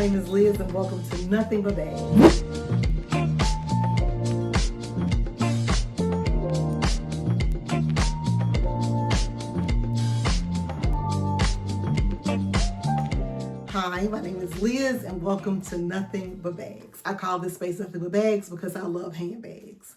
name is Liz and welcome to Nothing But Bags. Hi, my name is Liz and welcome to Nothing But Bags. I call this space Nothing But Bags because I love handbags.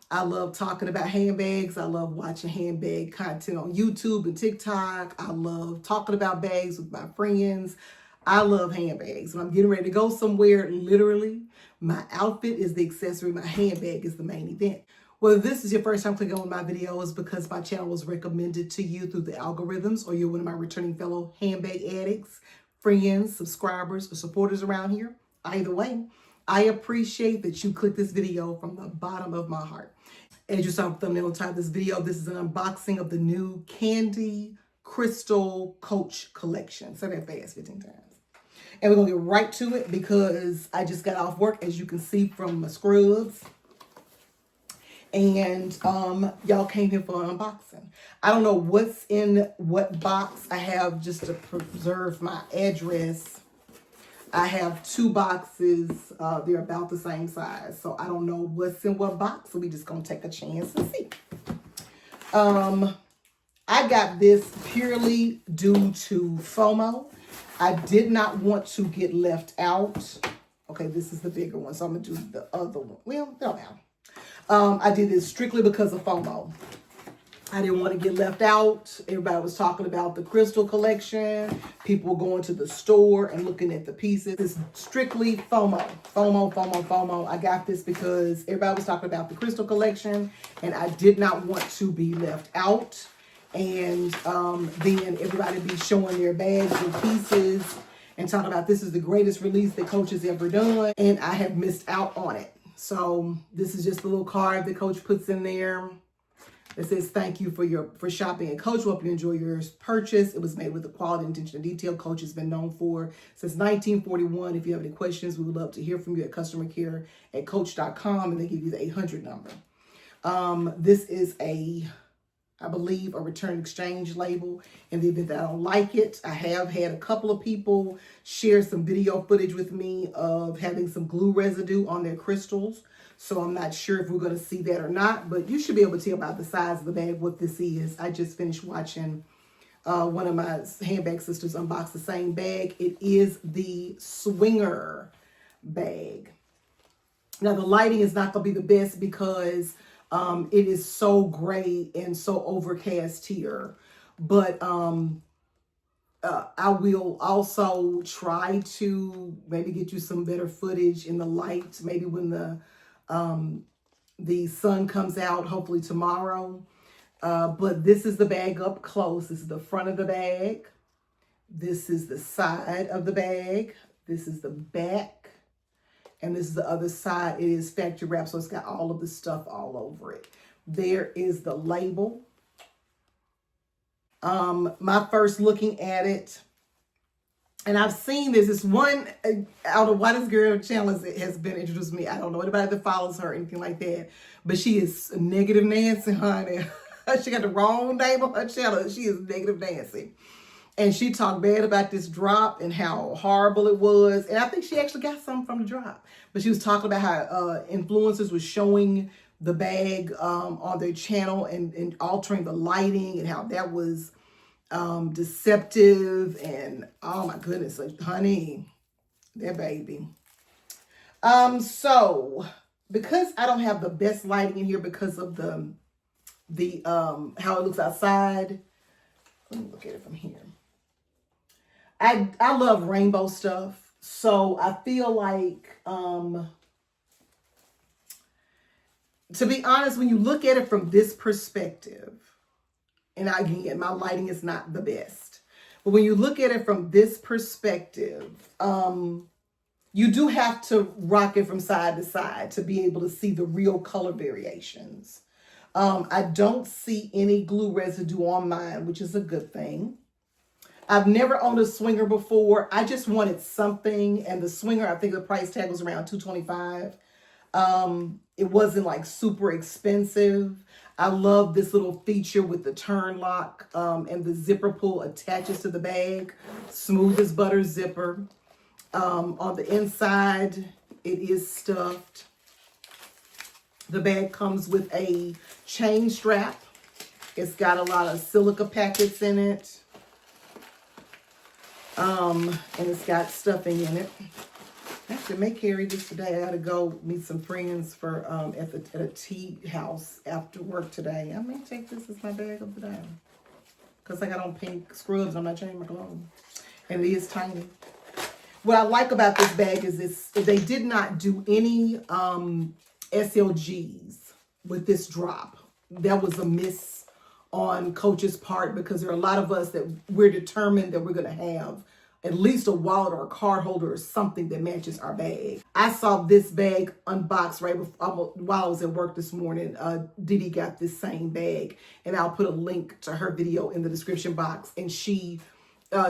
I love talking about handbags. I love watching handbag content on YouTube and TikTok. I love talking about bags with my friends. I love handbags. When I'm getting ready to go somewhere, literally, my outfit is the accessory. My handbag is the main event. Whether this is your first time clicking on my videos because my channel was recommended to you through the algorithms, or you're one of my returning fellow handbag addicts, friends, subscribers, or supporters around here, either way, I appreciate that you clicked this video from the bottom of my heart. As you saw the thumbnail on top of this video, this is an unboxing of the new Candy Crystal Coach collection. Say that fast 15 times. And we're gonna get right to it because I just got off work, as you can see from my scrubs. And y'all came here for an unboxing. I don't know what's in what box. I have, just to preserve my address, I have two boxes. They're about the same size. So I don't know what's in what box. So we just gonna take a chance and see. I got this purely due to FOMO. I did not want to get left out. Okay, this is the bigger one, so I'm gonna do the other one. Well, no matter. I did this strictly because of FOMO. I didn't want to get left out. Everybody was talking about the Crystal collection. People were going to the store and looking at the pieces. It's strictly FOMO. FOMO. I got this because everybody was talking about the Crystal collection and I did not want to be left out. And then everybody be showing their bags and pieces and talking about this is the greatest release that Coach has ever done. And I have missed out on it. So this is just a little card that Coach puts in there. It says, thank you for shopping at Coach. Hope you enjoy your purchase. It was made with the quality and attention to detail Coach has been known for since 1941. If you have any questions, we would love to hear from you at customer care at coach.com, and they give you the 800 number. This is I believe, a return exchange label. In the event that I don't like it, I have had a couple of people share some video footage with me of having some glue residue on their crystals. So I'm not sure if we're going to see that or not, but you should be able to tell by the size of the bag what this is. I just finished watching one of my handbag sisters unbox the same bag. It is the Swinger bag. Now, the lighting is not going to be the best because it is so gray and so overcast here. But I will also try to maybe get you some better footage in the light, maybe when the sun comes out, hopefully tomorrow. But this is the bag up close. This is the front of the bag. This is the side of the bag. This is the back. And this is the other side. It is factory wrapped, so it's got all of the stuff all over it. There is the label. My first looking at it, and I've seen this. It's one out of why this girl channel has been introduced to me. I don't know anybody that follows her or anything like that, but she is Negative Nancy, honey. She got the wrong name on her channel. She is Negative Nancy. And she talked bad about this drop and how horrible it was. And I think she actually got something from the drop. But she was talking about how influencers were showing the bag on their channel and altering the lighting and how that was deceptive. And oh my goodness, honey, that baby. So because I don't have the best lighting in here because of the how it looks outside, let me look at it from here. I love rainbow stuff, so I feel like, to be honest, when you look at it from this perspective, and again, my lighting is not the best, but when you look at it from this perspective, you do have to rock it from side to side to be able to see the real color variations. I don't see any glue residue on mine, which is a good thing. I've never owned a Swinger before. I just wanted something, and the Swinger, I think the price tag was around $225. It wasn't like super expensive. I love this little feature with the turn lock and the zipper pull attaches to the bag. Smooth as butter zipper. On the inside, it is stuffed. The bag comes with a chain strap. It's got a lot of silica packets in it. And it's got stuffing in it. I actually may carry this today. I gotta go meet some friends for at a tea house after work today. I may take this as my bag of the day. Because I got on pink scrubs. I'm not changing my clothes. And it is tiny. What I like about this bag is they did not do any SLGs with this drop. That was a miss on Coach's part, because there are a lot of us that we're determined that we're going to have at least a wallet or a card holder or something that matches our bag. I saw this bag unboxed right before, while I was at work this morning. Didi got this same bag, and I'll put a link to her video in the description box. And she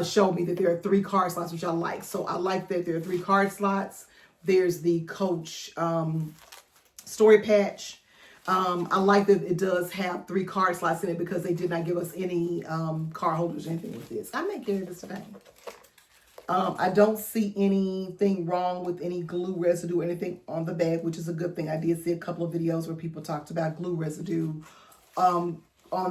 showed me that there are 3 card slots, which I like. So I like that there are 3 card slots. There's the Coach story patch. I like that it does have 3 card slots in it, because they did not give us any card holders or anything with this. I may carry this today. I don't see anything wrong with any glue residue or anything on the bag, which is a good thing. I did see a couple of videos where people talked about glue residue on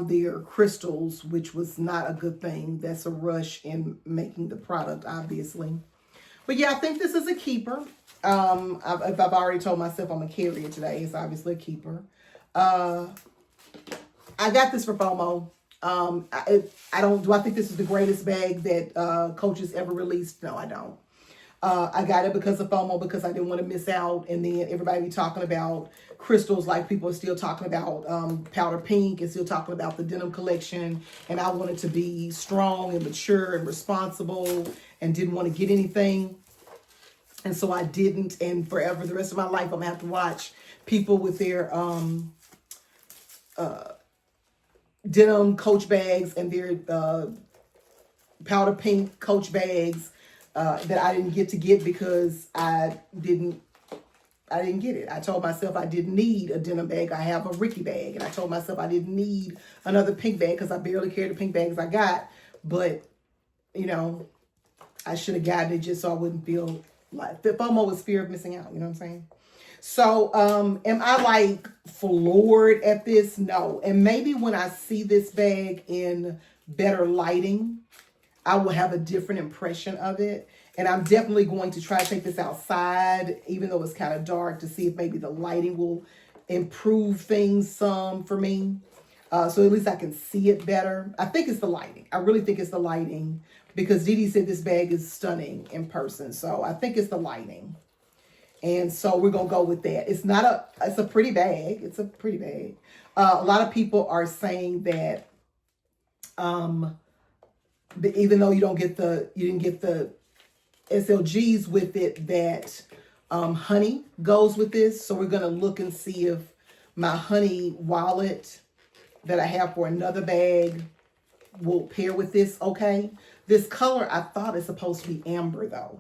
their crystals, which was not a good thing. That's a rush in making the product, obviously. But yeah, I think this is a keeper. I've already told myself I'm going to carry it today. It's obviously a keeper. I got this for FOMO. Do I think this is the greatest bag that Coach has ever released? No, I don't. I got it because of FOMO, because I didn't want to miss out. And then everybody be talking about crystals, like people are still talking about powder pink and still talking about the denim collection. And I wanted to be strong and mature and responsible and didn't want to get anything. And so I didn't. And forever, the rest of my life, I'm going to have to watch people with their denim Coach bags and their powder pink Coach bags that I didn't get because I didn't get it. I told myself I didn't need a denim bag. I have a Ricky bag. And I told myself I didn't need another pink bag because I barely carry the pink bags I got. But, you know, I should have gotten it just so I wouldn't feel like the FOMO is fear of missing out. You know what I'm saying? So, am I like floored at this? No. And maybe when I see this bag in better lighting, I will have a different impression of it. And I'm definitely going to try to take this outside, even though it's kind of dark, to see if maybe the lighting will improve things some for me. So at least I can see it better. I think it's the lighting. I really think it's the lighting, because Didi said this bag is stunning in person. So I think it's the lighting. And so we're going to go with that. It's a pretty bag. It's a pretty bag. A lot of people are saying that even though you didn't get the SLGs with it, that honey goes with this. So we're going to look and see if my honey wallet that I have for another bag will pair with this. Okay. This color, I thought is supposed to be amber though.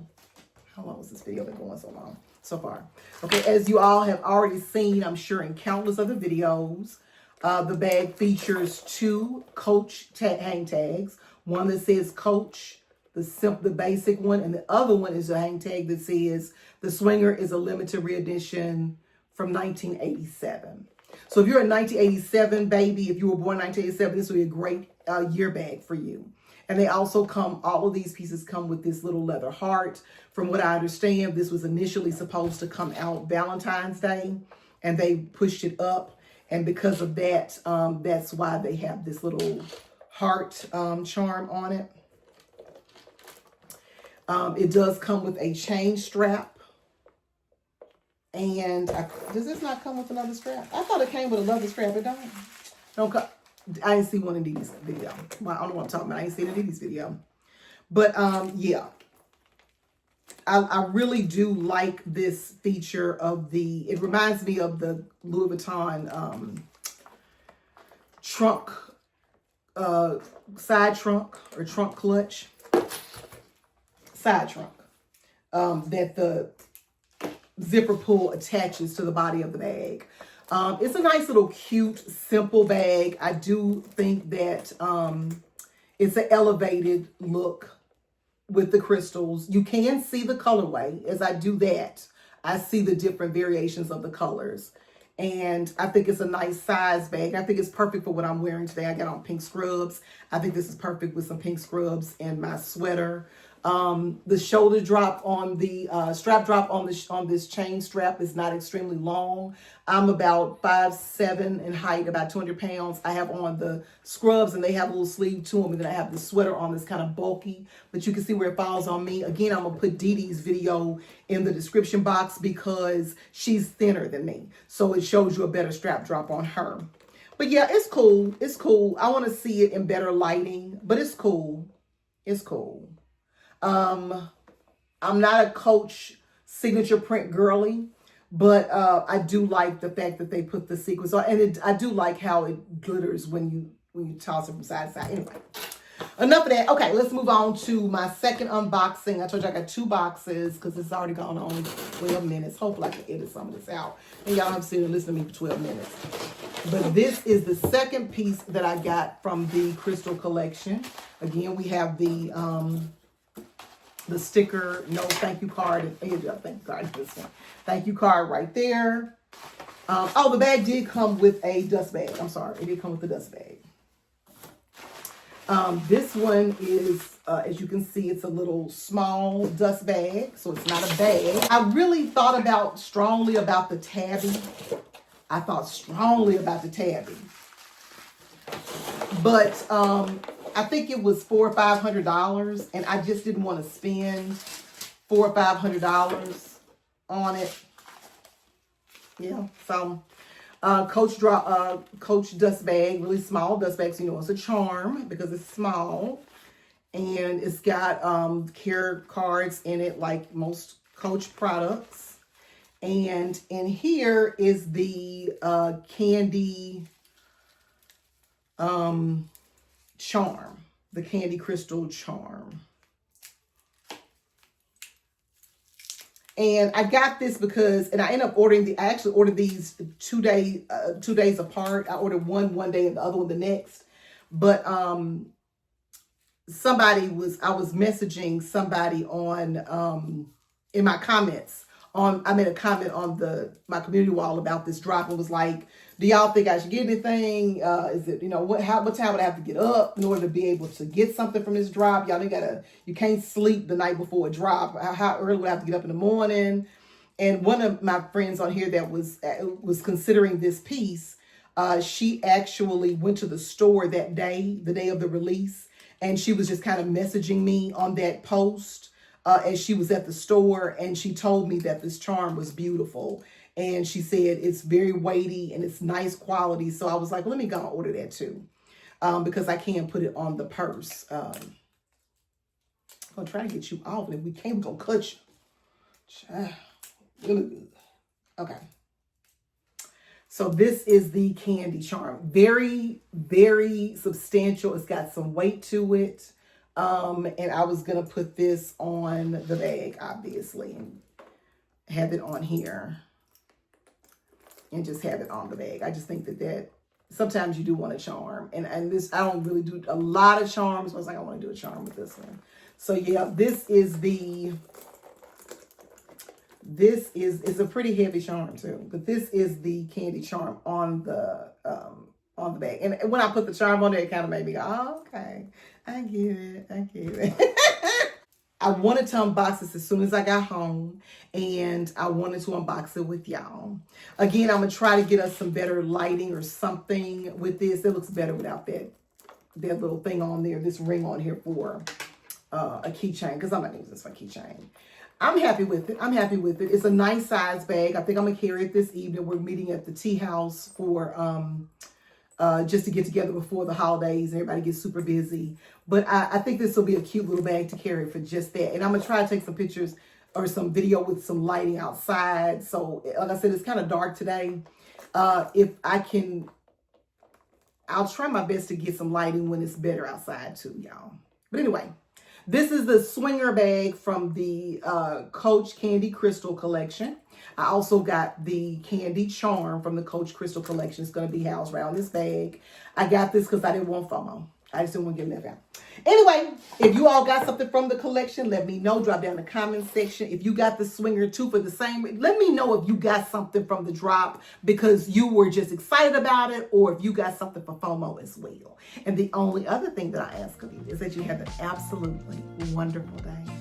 How long has this video been going so long? So far. Okay, as you all have already seen, I'm sure in countless other videos, the bag features 2 Coach hang tags. One that says Coach, the basic one, and the other one is a hang tag that says the Swinger is a limited reedition from 1987. So if you're a 1987 baby, if you were born in 1987, this would be a great year bag for you. And they also all of these pieces come with this little leather heart. From what I understand, this was initially supposed to come out Valentine's Day, and they pushed it up. And because of that, that's why they have this little heart charm on it. It does come with a chain strap. And does this not come with another strap? I thought it came with a leather strap. It don't come. I didn't see one in Didi's video. Well, I don't know what I'm talking about. I ain't seen it in Didi's video. But yeah. I really do like this feature of it reminds me of the Louis Vuitton trunk, side trunk or trunk clutch. Side trunk. That the zipper pull attaches to the body of the bag. It's a nice little cute, simple bag. I do think that it's an elevated look with the crystals. You can see the colorway. As I do that, I see the different variations of the colors. And I think it's a nice size bag. I think it's perfect for what I'm wearing today. I got on pink scrubs. I think this is perfect with some pink scrubs and my sweater. The shoulder drop on the strap drop on this chain strap is not extremely long. I'm about 5'7" in height, about 200 pounds. I have on the scrubs and they have a little sleeve to them. And then I have the sweater on that's kind of bulky, but you can see where it falls on me. Again, I'm going to put Dee Dee's video in the description box because she's thinner than me. So it shows you a better strap drop on her. But yeah, it's cool. It's cool. I want to see it in better lighting, but it's cool. It's cool. I'm not a Coach signature print girly, but I do like the fact that they put the sequins on, and I do like how it glitters when you toss it from side to side. Anyway, enough of that. Okay, let's move on to my second unboxing. I told you I got 2 boxes because it's already gone on 12 minutes. Hopefully I can edit some of this out, and y'all don't have to sit and listen to me for 12 minutes. But this is the second piece that I got from the Crystal collection. Again, we have the sticker, no thank you card. Here's your thank you card. This one, thank you card right there. Oh, the bag did come with a dust bag. I'm sorry, it did come with a dust bag. This one is, as you can see, it's a little small dust bag, so it's not a bag. I really thought strongly about the tabby. But I think it was $400 or $500, and I just didn't want to spend $400 or $500 on it. Yeah, so Coach dust bag, really small dust bag, so you know it's a charm because it's small, and it's got care cards in it like most Coach products. And in here is the candy charm, the candy crystal charm. And I got this because, and I ended up ordering I actually ordered these 2 days apart. I ordered one day and the other one the next. But I was messaging somebody on in my comments I made a comment on my community wall about this drop and was like, do y'all think I should get anything? Is it, what time would I have to get up in order to be able to get something from this drop? Y'all you can't sleep the night before a drop. How early would I have to get up in the morning? And one of my friends on here that was considering this piece, she actually went to the store that day, the day of the release, and she was just kind of messaging me on that post. As she was at the store, and she told me that this charm was beautiful, and she said it's very weighty and it's nice quality. So I was like, let me go and order that too, because I can put it on the purse. I'm gonna try to get you off, and if we can't, we're gonna cut you. Okay. So this is the candy charm. Very, very substantial. It's got some weight to it. And I was going to put this on the bag, obviously, and have it on here and just have it on the bag. I just think that sometimes you do want a charm, and this, I don't really do a lot of charms. I was like, I want to do a charm with this one. So yeah, it's a pretty heavy charm too, but this is the candy charm on the bag. And when I put the charm on there, it kind of made me go, oh, okay. I get it. I wanted to unbox this as soon as I got home, and I wanted to unbox it with y'all. Again, I'm going to try to get us some better lighting or something with this. It looks better without that little thing on there, this ring on here for a keychain, because I'm not using this for a keychain. I'm happy with it. It's a nice size bag. I think I'm going to carry it this evening. We're meeting at the tea house for just to get together before the holidays and everybody gets super busy. But I think this will be a cute little bag to carry for just that. And I'm going to try to take some pictures or some video with some lighting outside. So, like I said, it's kind of dark today. If I can, I'll try my best to get some lighting when it's better outside too, y'all. But anyway, this is the swinger bag from the Coach Candy Crystal collection. I also got the candy charm from the Coach Crystal collection. It's going to be housed around this bag. I got this because I didn't want FOMO. I just didn't want to get left out. Anyway, if you all got something from the collection, let me know. Drop down in the comment section. If you got the swinger too for the same, let me know if you got something from the drop because you were just excited about it, or if you got something for FOMO as well. And the only other thing that I ask of you is that you have an absolutely wonderful day.